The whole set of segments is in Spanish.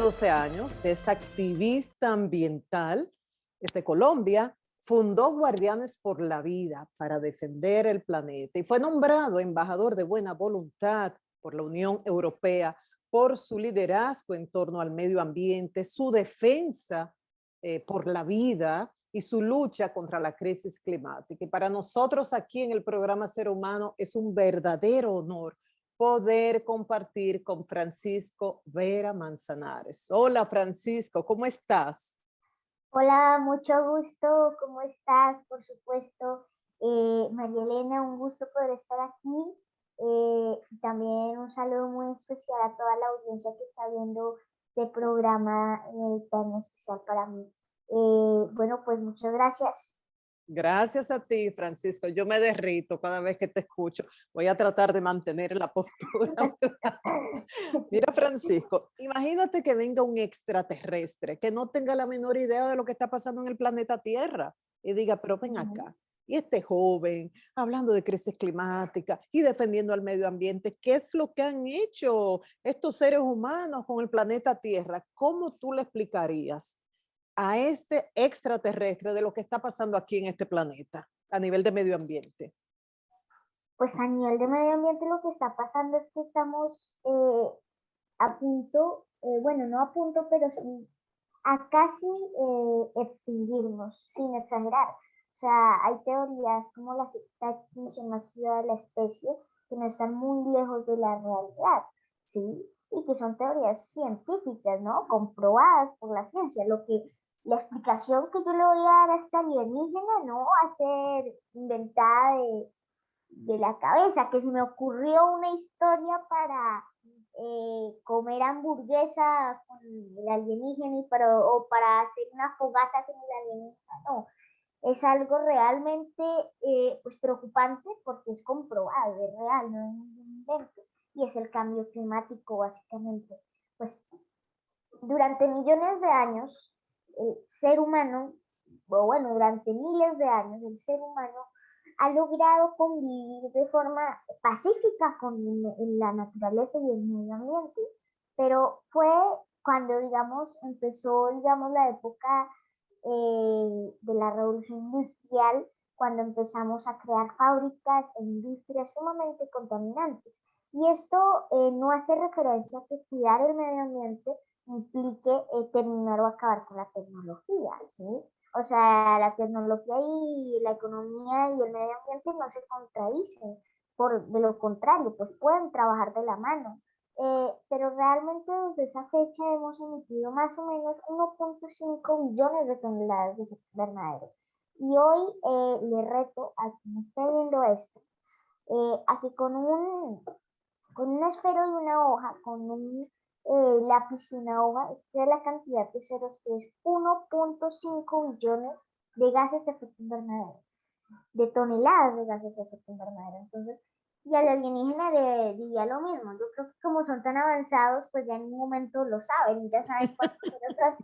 12 años, es activista ambiental, es de Colombia, fundó Guardianes por la Vida para defender el planeta y fue nombrado embajador de buena voluntad por la Unión Europea por su liderazgo en torno al medio ambiente, su defensa por la vida y su lucha contra la crisis climática. Y para nosotros aquí en el programa Ser Humano es un verdadero honor poder compartir con Francisco Vera Manzanares. Hola Francisco, ¿cómo estás? Hola, mucho gusto, ¿cómo estás? Por supuesto, María Elena, un gusto poder estar aquí. También un saludo muy especial a toda la audiencia que está viendo este programa tan especial para mí. Bueno, pues muchas gracias. Gracias a ti, Francisco. Yo me derrito cada vez que te escucho. Voy a tratar de mantener la postura. Mira, Francisco, imagínate que venga un extraterrestre que no tenga la menor idea de lo que está pasando en el planeta Tierra y diga, pero ven Ujú. acá. Y este joven, hablando de crisis climática y defendiendo al medio ambiente, ¿qué es lo que han hecho estos seres humanos con el planeta Tierra? ¿Cómo tú le explicarías a este extraterrestre de lo que está pasando aquí en este planeta a nivel de medio ambiente? Pues a nivel de medio ambiente lo que está pasando es que estamos a punto, bueno, no a punto, pero sí a casi extinguirnos, sin exagerar. O sea, hay teorías como la sexta extinción masiva de la especie que no están muy lejos de la realidad, ¿sí? Y que son teorías científicas, ¿no? Comprobadas por la ciencia. La explicación que yo le voy a dar a esta alienígena no va a ser inventada de la cabeza, que se me ocurrió una historia para comer hamburguesa con el alienígena o para hacer una fogata con el alienígena, no. Es algo realmente pues preocupante porque es comprobado, es real, no es ningún invento. Y es el cambio climático, básicamente. Pues durante millones de años, el ser humano, o bueno, durante miles de años, el ser humano ha logrado convivir de forma pacífica con la naturaleza y el medio ambiente, pero fue cuando, digamos, empezó, digamos, la época de la revolución industrial, cuando empezamos a crear fábricas e industrias sumamente contaminantes. Y esto no hace referencia a que cuidar el medio ambiente implique terminar o acabar con la tecnología, ¿sí? O sea, la tecnología y la economía y el medio ambiente no se contradicen, de lo contrario, pues pueden trabajar de la mano. Pero realmente desde esa fecha hemos emitido más o menos 1.5 billones de toneladas de efecto invernadero. Y hoy le reto a quien esté viendo esto, a que con un esfero y una hoja, con un lápiz y una hoja, escribe la cantidad de ceros que es 1.5 billones de gases de efecto invernadero, de toneladas de gases de efecto invernadero. Entonces, y al alienígena le diría lo mismo. Yo creo que como son tan avanzados, pues ya en un momento lo saben y ya saben cuántos ceros son.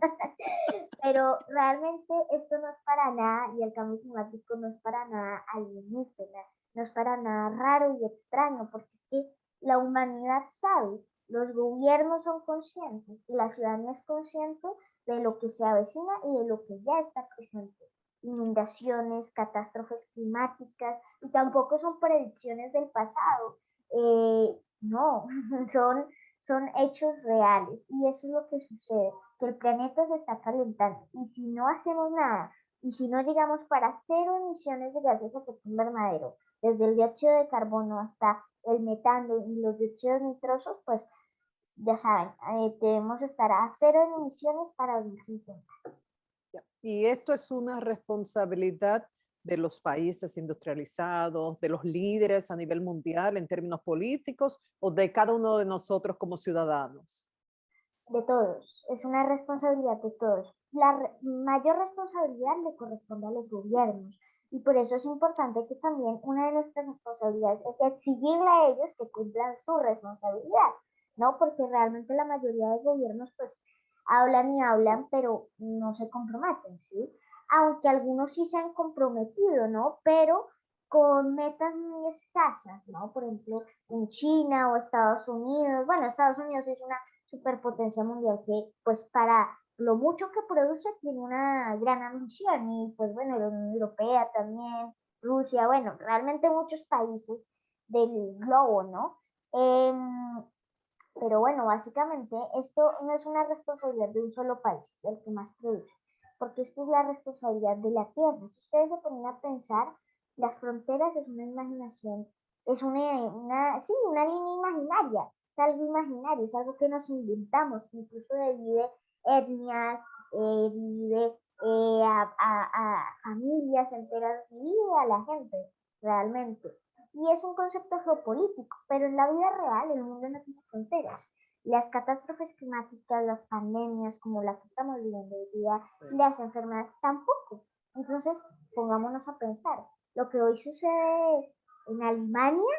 Pero realmente esto no es para nada, y el cambio climático no es para nada alienígena, no es para nada raro y extraño, porque es que la humanidad sabe, los gobiernos son conscientes y la ciudadanía es consciente de lo que se avecina y de lo que ya está presente. Inundaciones, catástrofes climáticas, y tampoco son predicciones del pasado. No, son, son hechos reales y eso es lo que sucede, que el planeta se está calentando y si no hacemos nada y si no llegamos para cero emisiones de gases de efecto invernadero, desde el dióxido de carbono hasta el metano y los dióxidos nitrosos, pues ya saben, debemos estar a cero emisiones para 2050. Y esto es una responsabilidad de los países industrializados, de los líderes a nivel mundial en términos políticos o de cada uno de nosotros como ciudadanos. De todos, es una responsabilidad de todos. Mayor responsabilidad le corresponde a los gobiernos y por eso es importante que también una de nuestras responsabilidades es exigirle a ellos que cumplan su responsabilidad, ¿no? Porque realmente la mayoría de gobiernos pues hablan y hablan, pero no se comprometen, ¿sí? Aunque algunos sí se han comprometido, ¿no? Pero con metas muy escasas, ¿no? Por ejemplo, en China o Estados Unidos, bueno, Estados Unidos es una superpotencia mundial que pues para lo mucho que produce tiene una gran ambición y pues bueno, la Unión Europea también, Rusia, bueno, realmente muchos países del globo, ¿no? Pero bueno, básicamente esto no es una responsabilidad de un solo país, del que más produce, porque esto es la responsabilidad de la tierra. Si ustedes se ponen a pensar, las fronteras es una imaginación, es sí, una línea imaginaria, es algo imaginario, es algo que nos inventamos, que incluso divide etnias, divide a familias enteras, divide a la gente realmente. Y es un concepto geopolítico, pero en la vida real el mundo no tiene fronteras. Las catástrofes climáticas, las pandemias como la que estamos viviendo hoy día, las enfermedades tampoco. Entonces, pongámonos a pensar, lo que hoy sucede en Alemania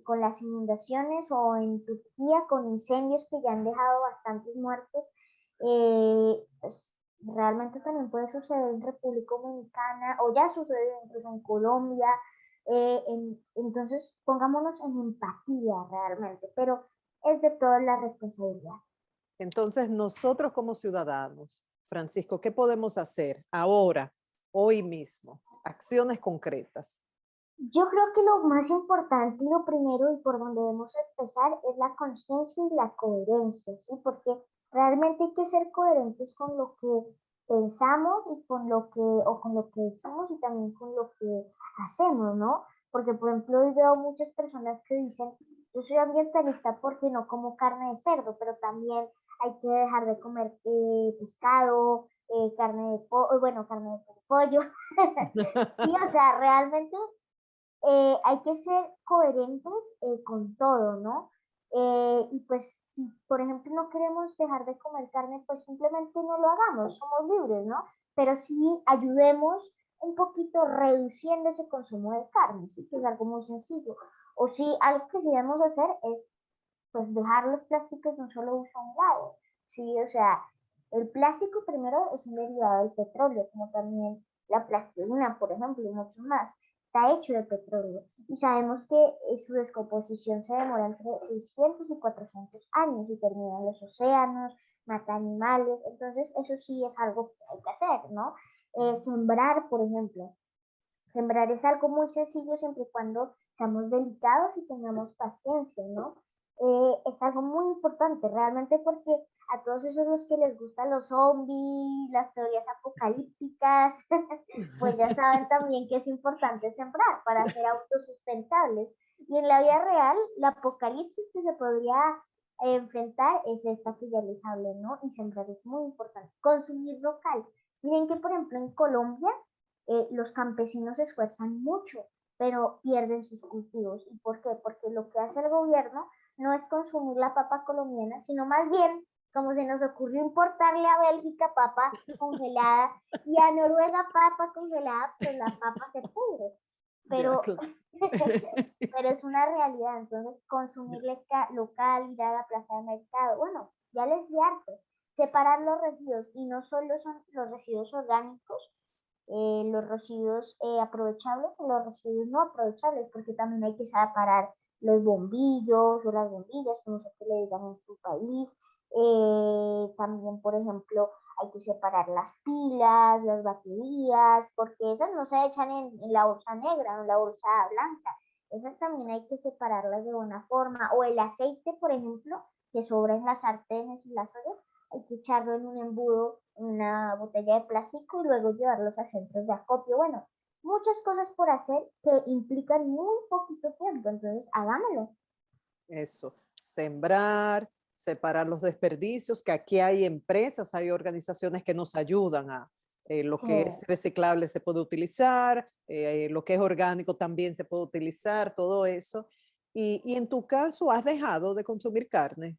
con las inundaciones o en Turquía con incendios que ya han dejado bastantes muertos, pues, realmente también puede suceder en República Dominicana o ya sucede incluso en Colombia. Entonces, pongámonos en empatía realmente, pero es de toda la responsabilidad. Entonces, nosotros como ciudadanos, Francisco, ¿qué podemos hacer ahora, hoy mismo? Acciones concretas. Yo creo que lo más importante y lo primero y por donde debemos empezar es la conciencia y la coherencia, ¿sí? Porque realmente hay que ser coherentes con lo que pensamos y con lo que, o con lo que decimos y también con lo que hacemos, ¿no? Porque, por ejemplo, hoy veo muchas personas que dicen, yo soy ambientalista porque no como carne de cerdo, pero también hay que dejar de comer pescado, carne de pollo, bueno, carne de pollo. Sí, o sea, realmente hay que ser coherentes con todo, ¿no? Y pues, si por ejemplo no queremos dejar de comer carne, pues simplemente no lo hagamos, somos libres, ¿no? Pero sí ayudemos un poquito reduciendo ese consumo de carne, ¿sí? Que es algo muy sencillo. O sí, algo que sí debemos hacer es pues dejar los plásticos de un solo uso a un lado, ¿sí? O sea, el plástico primero es un derivado del petróleo, como también la plastilina, por ejemplo, y mucho más. Está hecho de petróleo y sabemos que su descomposición se demora entre 600 y 400 años y termina en los océanos, mata animales, entonces eso sí es algo que hay que hacer, ¿no? Sembrar, por ejemplo, sembrar es algo muy sencillo siempre y cuando seamos delicados y tengamos paciencia, ¿no? Es algo muy importante realmente porque a todos esos los que les gustan los zombies, las teorías apocalípticas, pues ya saben también que es importante sembrar para ser autosustentables. Y en la vida real, la apocalipsis que se podría enfrentar es esta que ya les hablé, ¿no? Y sembrar es muy importante. Consumir local. Miren que, por ejemplo, en Colombia, los campesinos se esfuerzan mucho, pero pierden sus cultivos. ¿Y por qué? Porque lo que hace el gobierno no es consumir la papa colombiana, sino más bien, como se nos ocurrió importarle a Bélgica papa congelada y a Noruega papa congelada, pues la papa se pudre. Ya, Pero, claro. pero es una realidad, entonces consumir local, ir a la plaza de mercado, bueno, ya les di harto. Separar los residuos y no solo son los residuos orgánicos, los residuos aprovechables y los residuos no aprovechables, porque también hay que separar los bombillos o las bombillas, como se le digan en tu país. También, por ejemplo, hay que separar las pilas, las baterías, porque esas no se echan en la bolsa negra o en la bolsa blanca. Esas también hay que separarlas de buena forma. O el aceite, por ejemplo, que sobra en las sartenes y las ollas, hay que echarlo en un embudo, en una botella de plástico y luego llevarlos a centros de acopio. Bueno, muchas cosas por hacer que implican muy poquito tiempo, entonces hagámoslo. Eso, sembrar, separar los desperdicios, que aquí hay empresas, hay organizaciones que nos ayudan a lo Sí. que es reciclable se puede utilizar, lo que es orgánico también se puede utilizar, todo eso. Y en tu caso, ¿has dejado de consumir carne?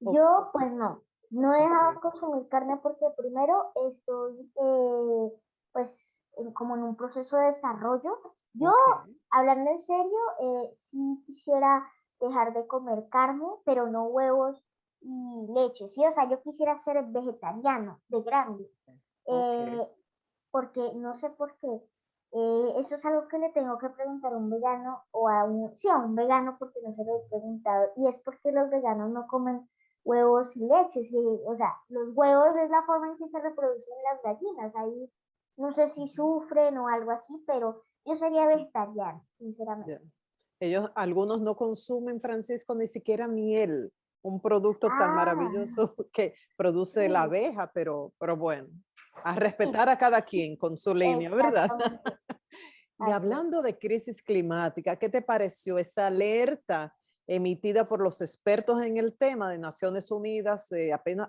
Yo, pues no, no he dejado de Ok, consumir carne porque primero estoy, pues, como en un proceso de desarrollo. Yo, ok, hablando en serio, sí quisiera dejar de comer carne, pero no huevos y leche, ¿sí? O sea, yo quisiera ser vegetariano de grande, ok. eh, porque no sé por qué. Eso es algo que le tengo que preguntar a un vegano o sí, a un vegano porque no se lo he preguntado. Y es porque los veganos no comen huevos y leches. Y, o sea, los huevos es la forma en que se reproducen las gallinas. Ahí no sé si sufren o algo así, pero yo sería vegetariana, sinceramente. Ya. Ellos, algunos no consumen, Francisco, ni siquiera miel, un producto tan Ah, maravilloso que produce la sí, abeja, pero bueno, a sí, respetar a cada quien con su línea, ¿verdad? exactamente. Y Así es. hablando de crisis climática, ¿qué te pareció esa alerta emitida por los expertos en el tema de Naciones Unidas apenas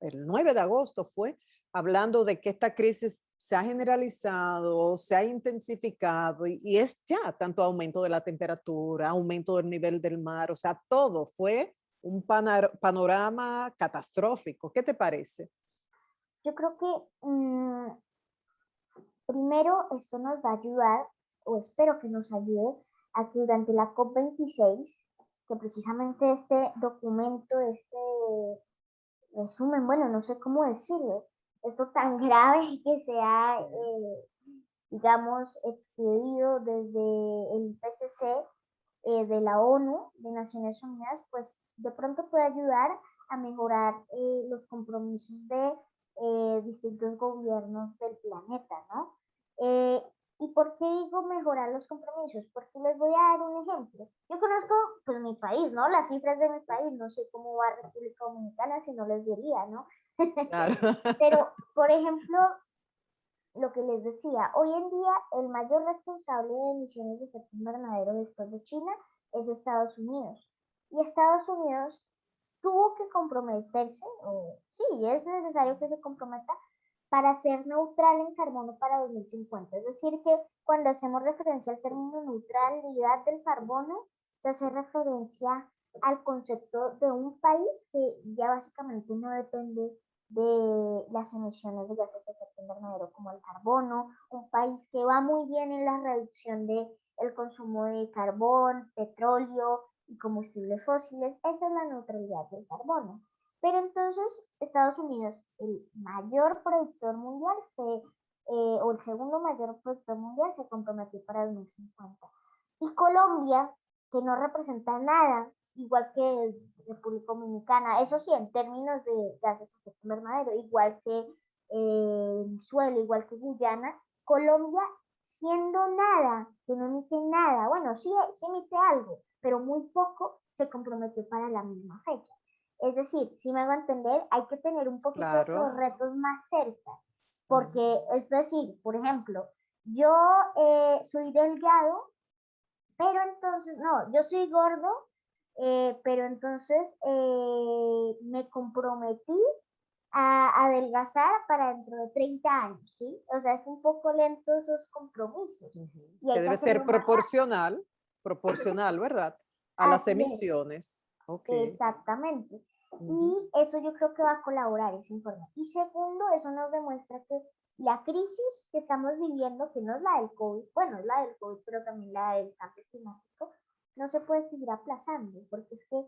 el 9 de agosto fue, hablando de que esta crisis se ha generalizado, se ha intensificado y es ya tanto aumento de la temperatura, aumento del nivel del mar, o sea, todo fue un panorama catastrófico. ¿Qué te parece? Yo creo que primero esto nos va a ayudar, o espero que nos ayude, a que durante la COP26, que precisamente este documento, este resumen, bueno, no sé cómo decirlo, esto tan grave que se ha, digamos, expedido desde el IPCC de la ONU, de Naciones Unidas, pues de pronto puede ayudar a mejorar los compromisos de distintos gobiernos del planeta, ¿no? ¿Y por qué digo mejorar los compromisos? Porque les voy a dar un ejemplo. Yo conozco, pues, mi país, ¿no? Las cifras de mi país, no sé cómo va República Dominicana, si no les diría, ¿no? Claro. Pero, por ejemplo, lo que les decía, hoy en día el mayor responsable de emisiones de efecto invernadero después de China es Estados Unidos. Y Estados Unidos tuvo que comprometerse, o sí, es necesario que se comprometa para ser neutral en carbono para 2050. Es decir, que cuando hacemos referencia al término neutralidad del carbono, se hace referencia al concepto de un país que ya básicamente no depende de las emisiones de gases de efecto invernadero como el carbono, un país que va muy bien en la reducción de el consumo de carbón, petróleo y combustibles fósiles. Esa es la neutralidad del carbono. Pero entonces Estados Unidos, el mayor productor mundial, o el segundo mayor productor mundial, se comprometió para 2050. Y Colombia, que no representa nada, igual que República Dominicana, eso sí, en términos de gases de efecto invernadero, igual que Venezuela, igual que Guyana, Colombia siendo nada, que no emite nada, bueno, sí, sí emite algo, pero muy poco se comprometió para la misma fecha. Es decir, si me hago entender, hay que tener un poquito los Claro. retos más cerca, Mm. porque es decir, por ejemplo, yo soy delgado, pero entonces, no, yo soy gordo, pero entonces me comprometí a adelgazar para dentro de 30 años, ¿sí? O sea, es un poco lento esos compromisos Ujú. y Que hay que debe ser hacerlo más rápido. proporcional, ¿verdad? A las Así es. emisiones. Ok. Exactamente. Ujú. Y eso yo creo que va a colaborar ese informe. Y segundo, eso nos demuestra que la crisis que estamos viviendo, que no es la del COVID, bueno, es la del COVID, pero también la del cambio climático, no se puede seguir aplazando, porque es que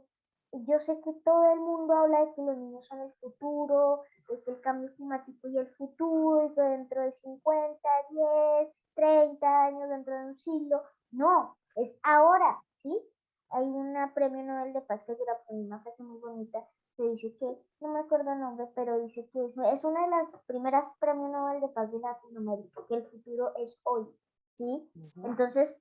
yo sé que todo el mundo habla de que los niños son el futuro, de que el cambio climático y el futuro, y que dentro de 50, 10, 30 años, dentro de un siglo, no, es ahora, ¿sí? Hay una premio Nobel de Paz que tiene una frase muy bonita que dice que, no me acuerdo el nombre, pero dice que es una de las primeras premios Nobel de Paz de Latinoamérica, que el futuro es hoy, ¿sí? Ujú. Entonces,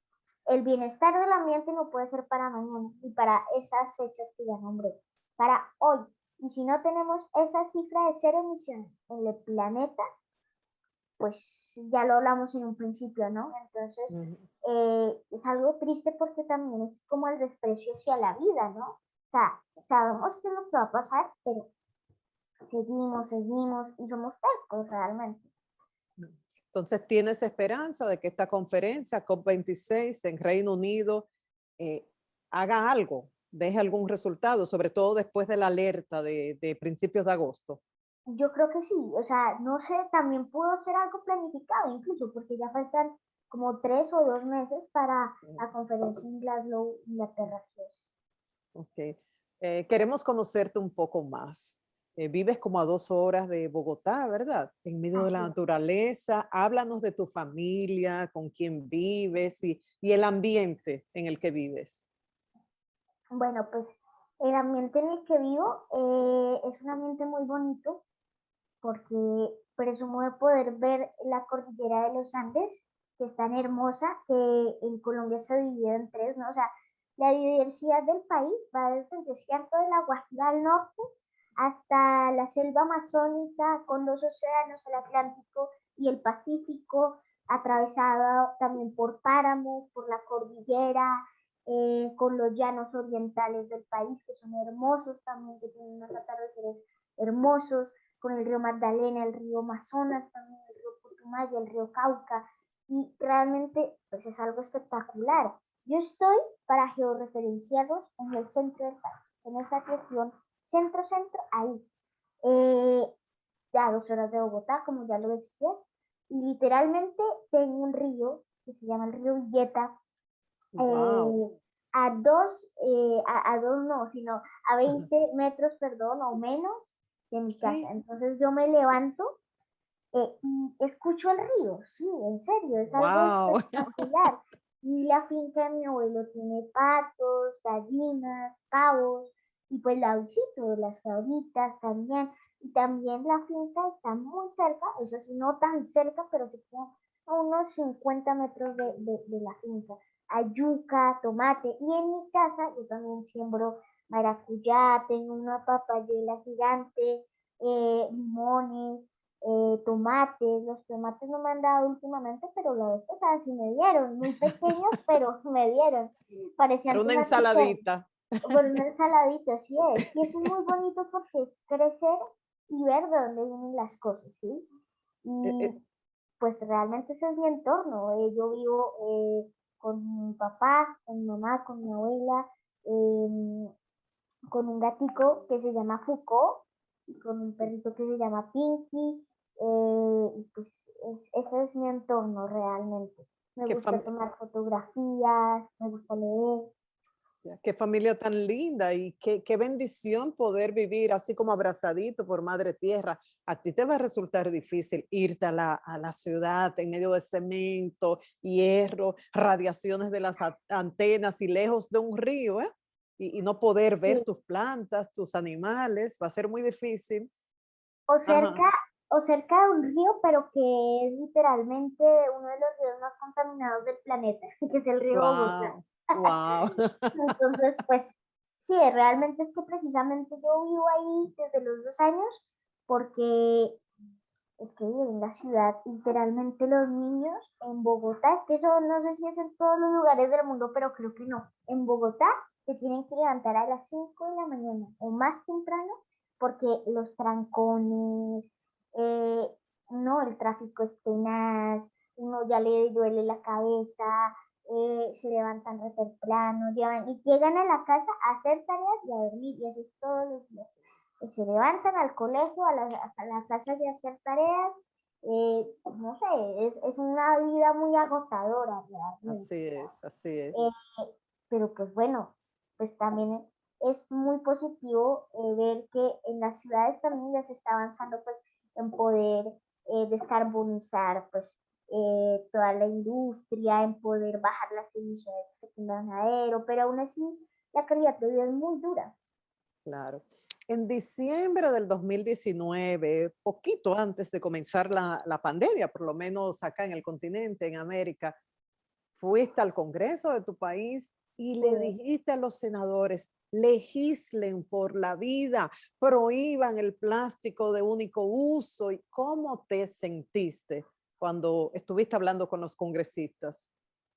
el bienestar del ambiente no puede ser para mañana y para esas fechas que ya nombré, para hoy. Y si no tenemos esa cifra de cero emisiones en el planeta, pues ya lo hablamos en un principio, ¿no? Entonces, Ujú. es algo triste porque también es como el desprecio hacia la vida, ¿no? O sea, sabemos qué es lo que va a pasar, pero seguimos y somos tercos realmente. Entonces, ¿tienes esperanza de que esta conferencia COP26 en Reino Unido eh, haga algo, deje algún resultado, sobre todo después de la alerta de principios de agosto? Yo creo que sí, o sea, no sé, también pudo ser algo planificado incluso, porque ya faltan como 3 o 2 meses para la conferencia en Glasgow, Inglaterra, así es. Ok. Queremos conocerte un poco más. Vives como a 2 horas de Bogotá, ¿verdad? En medio de Así la es. naturaleza. Háblanos de tu familia, con quién vives y el ambiente en el que vives. Bueno, pues El ambiente en el que vivo es un ambiente muy bonito porque presumo de poder ver la cordillera de los Andes, que es tan hermosa, que en Colombia se divide en tres, ¿no? O sea, la diversidad del país va desde el desierto de la Guajira al norte hasta la selva amazónica con los océanos, el Atlántico y el Pacífico, atravesada también por páramos, por la cordillera, con los llanos orientales del país, que son hermosos también, que tienen unos atardeceres hermosos, con el río Magdalena, el río Amazonas, también el río Putumayo, el río Cauca, y realmente pues es algo espectacular. Yo estoy para georreferenciarlos en el centro del país, en esa región centro-centro, ahí, ya a 2 horas de Bogotá, como ya lo decías, y literalmente tengo un río que se llama el río Villeta, Wow. a dos no, sino a 20 metros, perdón, o menos de mi casa. Sí. Entonces yo me levanto y escucho el río, sí, en serio, es algo Wow. espectacular. Y la finca de mi abuelo tiene patos, gallinas, pavos, y pues la visito, las cabritas también. Y también la finca está muy cerca, eso sí, no tan cerca, pero sí como a unos 50 metros de la finca. Hay yuca, tomate, y en mi casa yo también siembro maracuyá, tengo una papayela gigante, limones, tomates. Los tomates no me han dado últimamente, pero la vez pasada sí me dieron, muy pequeños, pero me dieron. Para Parecían una tomates ensaladita. por una ensaladita, así es. Y eso es muy bonito porque es crecer y ver de dónde vienen las cosas, ¿sí? Eh, Y eh, pues realmente ese es mi entorno. Yo vivo con mi papá, con mi mamá, con mi abuela, eh, con un gatico que se llama Foucault y con un perrito que se llama Pinky. Y pues ese es mi entorno realmente. Me qué, gusta fam- tomar fotografías, me gusta leer. qué familia tan linda y qué bendición poder vivir así como abrazadito por Madre Tierra. A ti te va a resultar difícil irte a la ciudad en medio de cemento, hierro, radiaciones de las antenas y lejos de un río, ¿eh? Y no poder ver Sí. tus plantas, tus animales, va a ser muy difícil. O Ajá. cerca, o cerca de un río, pero que es literalmente uno de los ríos más contaminados del planeta, que es el río Bogotá. Wow, wow. Entonces, pues sí, realmente es que precisamente yo vivo ahí desde los 2 años porque es que vivir en la ciudad, literalmente los niños en Bogotá, es que eso no sé si es en todos los lugares del mundo, pero creo que no. En Bogotá se tienen que levantar a las 5 de la mañana o más temprano porque los trancones, eh, no, el tráfico es tenaz, uno ya le duele la cabeza, se levantan re temprano, y llegan a la casa a hacer tareas y a dormir, y así es todos los días. Se levantan al colegio, a la casa de hacer tareas, no sé, es una vida muy agotadora Así realmente. es, así Eh, es. pero pues bueno, pues también es muy positivo ver que en las ciudades también ya se está avanzando pues en poder descarbonizar pues toda la industria, en poder bajar las emisiones de invernadero, pero aún así la calidad de vida es muy dura. Claro. En diciembre del 2019, poquito antes de comenzar la pandemia, por lo menos acá en el continente, en América, fuiste al Congreso de tu país y le Pues, dijiste a los senadores, legislen por la vida, prohíban el plástico de único uso. ¿Y cómo te sentiste cuando estuviste hablando con los congresistas?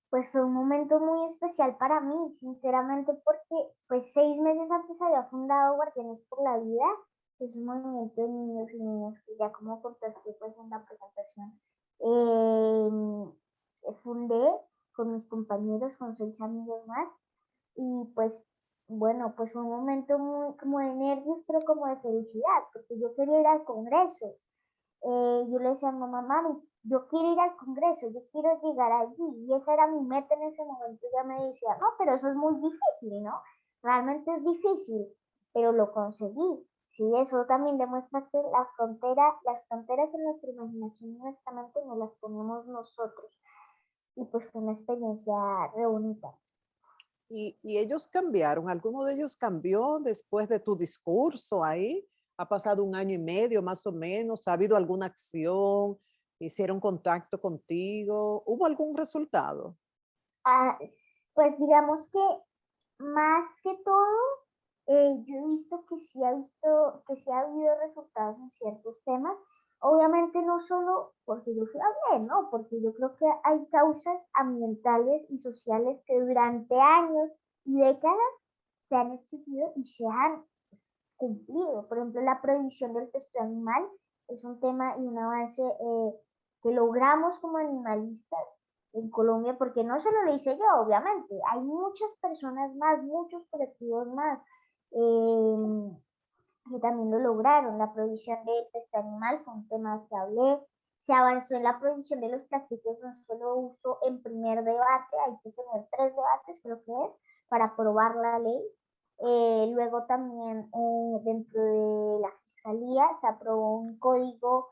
pues fue un momento muy especial para mí, sinceramente, porque pues 6 meses antes había fundado Guardianes por la Vida, que es un movimiento de niños y niñas que ya como contaste pues en la presentación, fundé con mis compañeros, con 6 amigos más, y pues bueno, pues fue un momento muy como de nervios, pero como de felicidad, porque yo quería ir al Congreso. Yo le decía a mamá, mami, yo quiero ir al Congreso, yo quiero llegar allí, y esa era mi meta en ese momento. Ella me decía, no, pero eso es muy difícil, ¿no? Realmente es difícil, pero lo conseguí. Sí, eso también demuestra que las fronteras en nuestra imaginación y nuestra mente no las ponemos nosotros. Y pues fue una experiencia re bonita. Y ellos cambiaron, ¿alguno de ellos cambió después de tu discurso ahí? ¿Ha pasado un año y medio más o menos? ¿Ha habido alguna acción? ¿Hicieron contacto contigo? ¿Hubo algún resultado? Ah, pues digamos que más que todo, yo he visto que sí ha habido resultados en ciertos temas. Obviamente no solo porque yo fui a bien, ¿no? Porque yo creo que hay causas ambientales y sociales que durante años y décadas se han exigido y se han cumplido. Por ejemplo, la prohibición del testeo animal es un tema y un avance que logramos como animalistas en Colombia, porque no solo lo hice yo, obviamente, hay muchas personas más, muchos colectivos más que también lo lograron. La prohibición del testeo animal fue un tema que hablé. Se avanzó en la prohibición de los plásticos de un solo uso en primer debate, hay que tener 3 debates, creo que es, para aprobar la ley. Luego también dentro de la Fiscalía se aprobó un código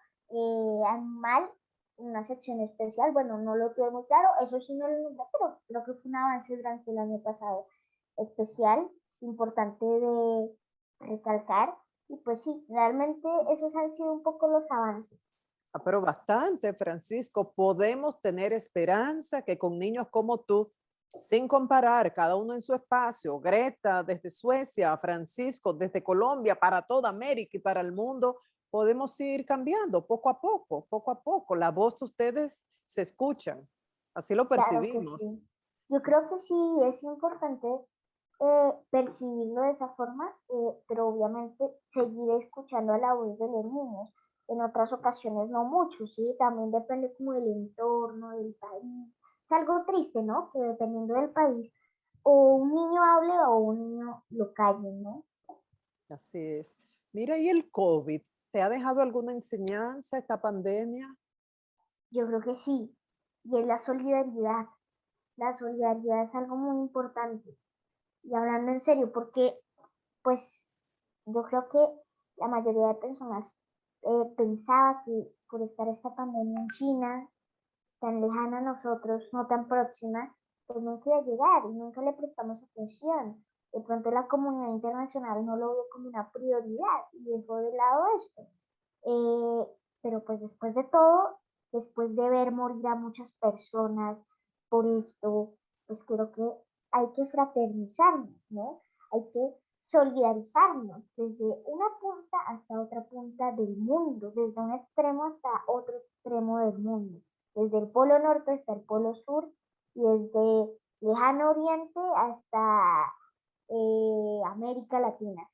animal, una sección especial. Bueno, no lo tuve muy claro, eso sí no lo nombré, pero creo que fue un avance durante el año pasado especial, importante de recalcar. Y pues sí, realmente esos han sido un poco los avances. Ah, pero bastante, Francisco. Podemos tener esperanza que con niños como tú, sin comparar, cada uno en su espacio, Greta desde Suecia, Francisco desde Colombia, para toda América y para el mundo, podemos ir cambiando poco a poco, poco a poco. La voz de ustedes se escuchan. Así lo Claro que percibimos. sí. Yo creo que sí es importante percibirlo de esa forma, pero obviamente seguir escuchando a la voz de los niños. En otras ocasiones no mucho, ¿sí? También depende como del entorno, del país. Es algo triste, ¿no? Que dependiendo del país, o un niño hable o un niño lo calle, ¿no? Así es. Mira, ¿y el COVID? ¿Te ha dejado alguna enseñanza esta pandemia? Yo creo que sí. Y es la solidaridad. La solidaridad es algo muy importante. Y hablando en serio, porque pues yo creo que la mayoría de personas pensaba que por estar esta pandemia en China, tan lejana a nosotros, no tan próxima, pues nunca iba a llegar y nunca le prestamos atención. De pronto la comunidad internacional no lo vio como una prioridad y dejó de lado esto. Eh, pero pues después de todo, después de ver morir a muchas personas por esto, pues creo que hay que fraternizarnos, ¿no? Hay que solidarizarnos desde una punta hasta otra punta del mundo, desde un extremo hasta otro extremo del mundo, desde el polo norte hasta el polo sur y desde lejano oriente hasta América Latina.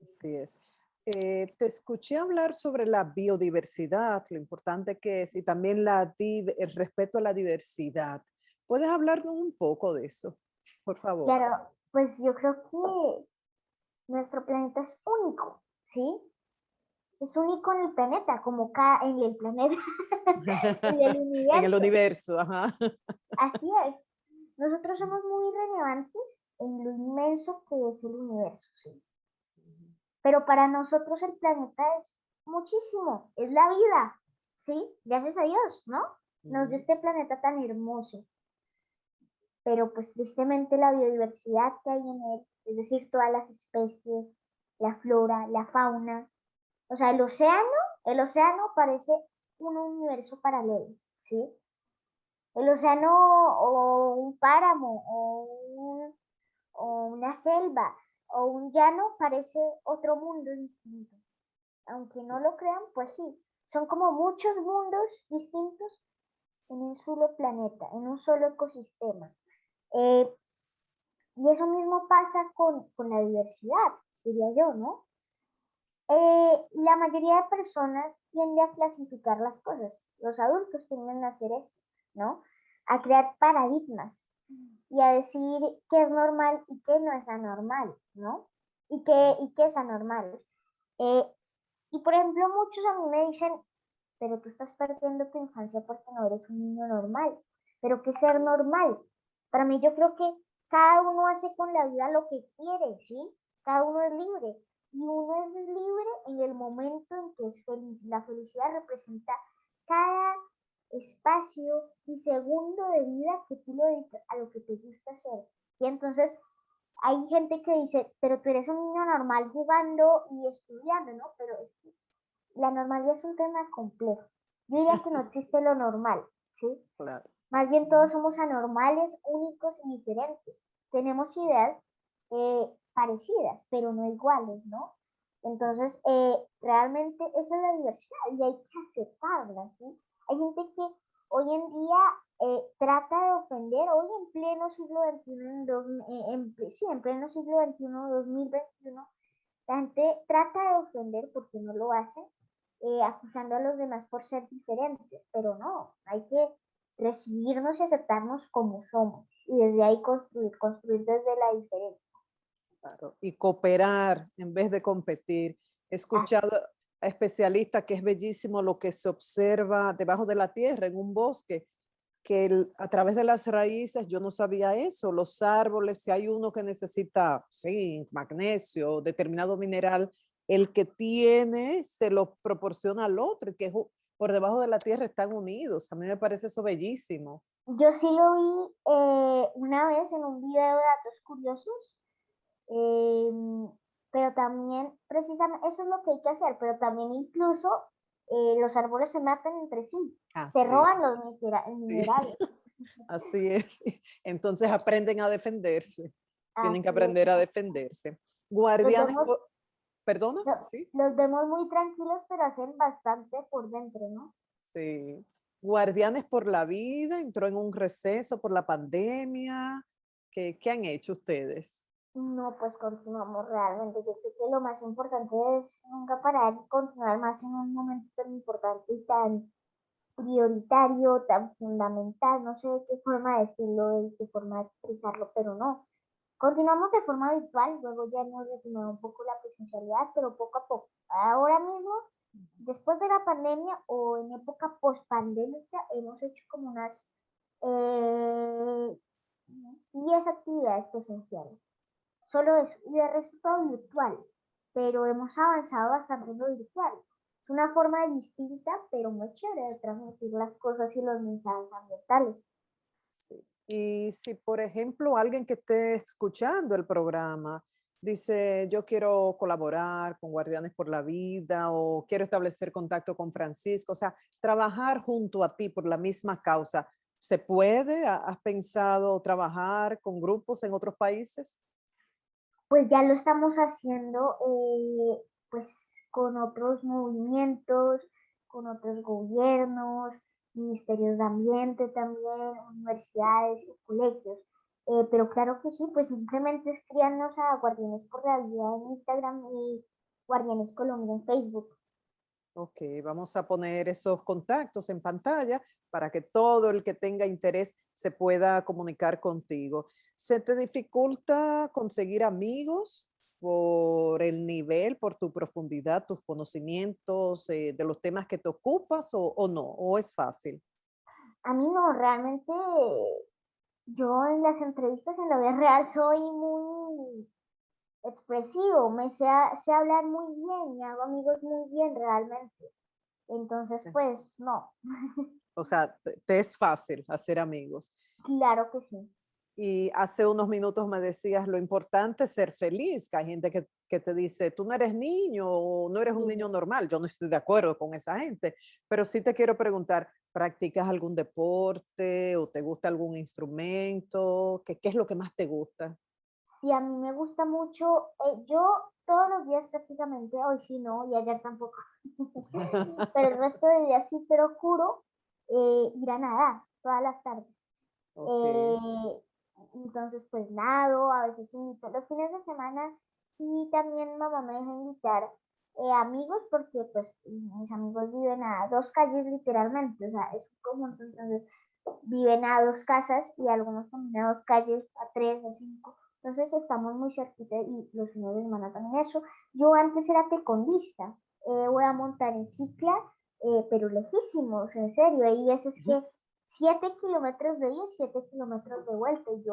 Así es. Te escuché hablar sobre la biodiversidad, lo importante que es, y también el respeto a la diversidad. ¿Puedes hablarnos un poco de eso, por favor? Claro, pues yo creo que nuestro planeta es único, ¿sí? Es único en el planeta, como en el planeta, en el En el universo. universo, ajá. Así es. Nosotros somos muy relevantes en lo inmenso que es el universo, ¿sí? Pero para nosotros el planeta es muchísimo, es la vida, ¿sí? Gracias a Dios, ¿no? Nos dio Ujú. este planeta tan hermoso, pero pues tristemente la biodiversidad que hay en él, es decir, todas las especies, la flora, la fauna, o sea, el océano parece un universo paralelo, ¿sí? El océano o un páramo o una selva o un llano parece otro mundo distinto. Aunque no lo crean, pues sí, son como muchos mundos distintos en un solo planeta, en un solo ecosistema. Eh, y eso mismo pasa con la diversidad, diría yo, ¿no? La mayoría de personas tiende a clasificar las cosas. Los adultos tienden a hacer eso, ¿no? A crear paradigmas y a decir qué es normal y qué no es anormal, ¿no? Y qué es anormal. Eh, y por ejemplo, muchos a mí me dicen, pero tú estás perdiendo tu infancia porque no eres un niño normal. Pero ¿qué es ser normal? Para mí yo creo que cada uno hace con la vida lo que quiere, ¿sí? Cada uno es libre. Y uno es libre en el momento en que es feliz. La felicidad representa cada espacio y segundo de vida que tú lo dedicas a lo que te gusta hacer. ¿sí? Entonces, hay gente que dice, pero tú eres un niño normal jugando y estudiando, ¿no? Pero la normalidad es un tema complejo. Yo diría que no existe lo normal, ¿sí? Claro. Más bien todos somos anormales, únicos y diferentes. Tenemos ideas parecidas, pero no iguales, ¿no? Entonces, realmente esa es la diversidad y hay que aceptarla, ¿sí? Hay gente que hoy en día trata de ofender, hoy en pleno siglo XXI, sí, en pleno siglo XXI, 2021, la gente trata de ofender porque no lo hace, acusando a los demás por ser diferentes, pero no, hay que recibirnos y aceptarnos como somos y desde ahí construir desde la diferencia. Claro, y cooperar en vez de competir. He escuchado a especialistas que es bellísimo lo que se observa debajo de la tierra, en un bosque, que a través de las raíces, yo no sabía eso, los árboles, si hay uno que necesita zinc, magnesio, determinado mineral, el que tiene se lo proporciona al otro, y que por debajo de la tierra están unidos. A mí me parece eso bellísimo. Yo sí lo vi una vez en un video de datos curiosos, em, pero también, precisamente, eso es lo que hay que hacer, pero también incluso los árboles se matan entre sí, se Así, roban los sí, minerales. así es. Entonces aprenden a defenderse. Tienen que Así aprender a es. defenderse. Los Guardianes, vemos, perdona, lo- sí, los vemos muy tranquilos, pero hacen bastante por dentro, ¿no? sí. Guardianes por la vida, entró en un receso por la pandemia. ¿Qué han hecho ustedes? No, pues continuamos realmente. Yo creo que lo más importante es nunca parar y continuar más en un momento tan importante y tan prioritario, tan fundamental. No sé de qué forma decirlo, de qué forma expresarlo, pero no. Continuamos de forma virtual, luego ya hemos retomado un poco la presencialidad, pero poco a poco. Ahora mismo, después de la pandemia o en época post-pandémica, hemos hecho como unas eh, 10 actividades presenciales. Solo eso, y el resto todo virtual, pero hemos avanzado bastante en lo virtual. Es una forma distinta, pero muy chévere de transmitir las cosas y los mensajes ambientales. Sí. Y si, por ejemplo, alguien que esté escuchando el programa dice, yo quiero colaborar con Guardianes por la Vida o quiero establecer contacto con Francisco, o sea, trabajar junto a ti por la misma causa, ¿se puede? ¿Has pensado trabajar con grupos en otros países? Pues ya lo estamos haciendo pues con otros movimientos, con otros gobiernos, ministerios de ambiente también, universidades y colegios. Pero claro que sí, pues simplemente escríbanos a Guardianes por la Vida en Instagram y Guardianes Colombia en Facebook. Ok, vamos a poner esos contactos en pantalla para que todo el que tenga interés se pueda comunicar contigo. ¿Se te dificulta conseguir amigos por el nivel, por tu profundidad, tus conocimientos de los temas que te ocupas o no? ¿O es fácil? A mí no, realmente yo en las entrevistas en la vida real soy muy expresivo, sé hablar muy bien y hago amigos muy bien realmente. Entonces, pues no, O sea, te es fácil hacer amigos. claro que sí. Y hace unos minutos me decías, lo importante es ser feliz, que hay gente que te dice, tú no eres niño o no eres un Sí. niño normal. Yo no estoy de acuerdo con esa gente, pero sí te quiero preguntar, ¿practicas algún deporte o te gusta algún instrumento? ¿Qué es lo que más te gusta? Sí, a mí me gusta mucho, yo todos los días prácticamente, hoy sí no, y ayer tampoco, pero el resto de días sí procuro ir a nadar todas las tardes. Ok. Eh, entonces, pues nado, a veces invito los fines de semana y también mamá me deja invitar amigos porque pues mis amigos viven a 2 calles literalmente, o sea, es un conjunto, entonces viven a 2 casas y algunos también a 2 calles, a 3, a 5. Entonces estamos muy cerquita y los fines de semana también eso. Yo antes era tecondista, voy a montar en cicla, pero lejísimos, en serio. Hay veces Ujú. que 7 kilómetros de ida y 7 kilómetros de vuelta. Y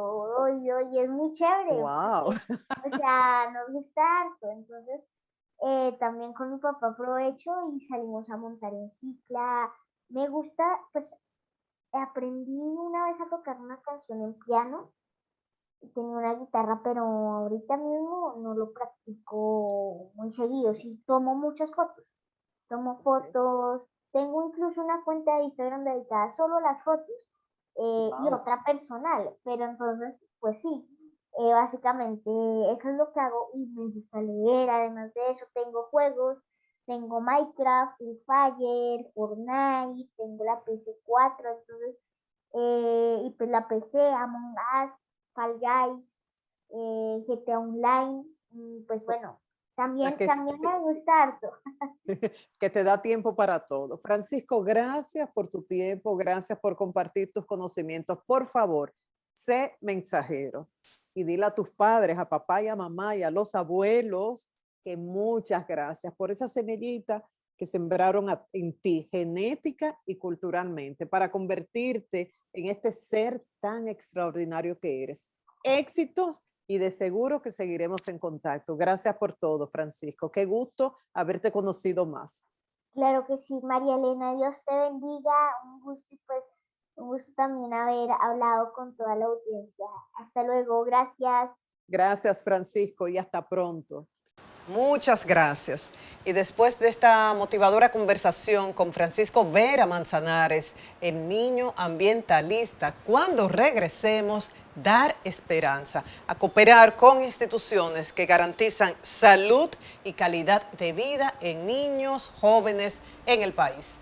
y es muy chévere, Wow. porque, o sea, nos gusta harto. Entonces, también con mi papá aprovecho y salimos a montar en cicla. Me gusta, pues aprendí una vez a tocar una canción en piano tenía una guitarra, pero ahorita mismo no lo practico muy seguido. Sí, tomo muchas fotos, tomo fotos, tengo incluso una cuenta de Instagram dedicada solo a las fotos y Wow. otra personal, pero entonces, pues sí, básicamente eso es lo que hago y me gusta leer, además de eso tengo juegos, tengo Minecraft, Free Fire, Fortnite, tengo la PS4, entonces, y pues la PC, Among Us, Fall Guys, GTA Online, pues bueno, O sea que también sí, me gusta harto. que te da tiempo para todo. Francisco, gracias por tu tiempo, gracias por compartir tus conocimientos. Por favor, sé mensajero y dile a tus padres, a papá y a mamá y a los abuelos que muchas gracias por esa semillita que sembraron en ti, genética y culturalmente, para convertirte en este ser tan extraordinario que eres. Éxitos y de seguro que seguiremos en contacto. Gracias por todo, Francisco. Qué gusto haberte conocido más. Claro que sí, María Elena, Dios te bendiga, un gusto y pues un gusto también haber hablado con toda la audiencia. Hasta luego, gracias. Gracias, Francisco, y hasta pronto. Muchas gracias. Y después de esta motivadora conversación con Francisco Vera Manzanares, el niño ambientalista, cuando regresemos, dar esperanza, a cooperar con instituciones que garantizan salud y calidad de vida en niños, jóvenes en el país.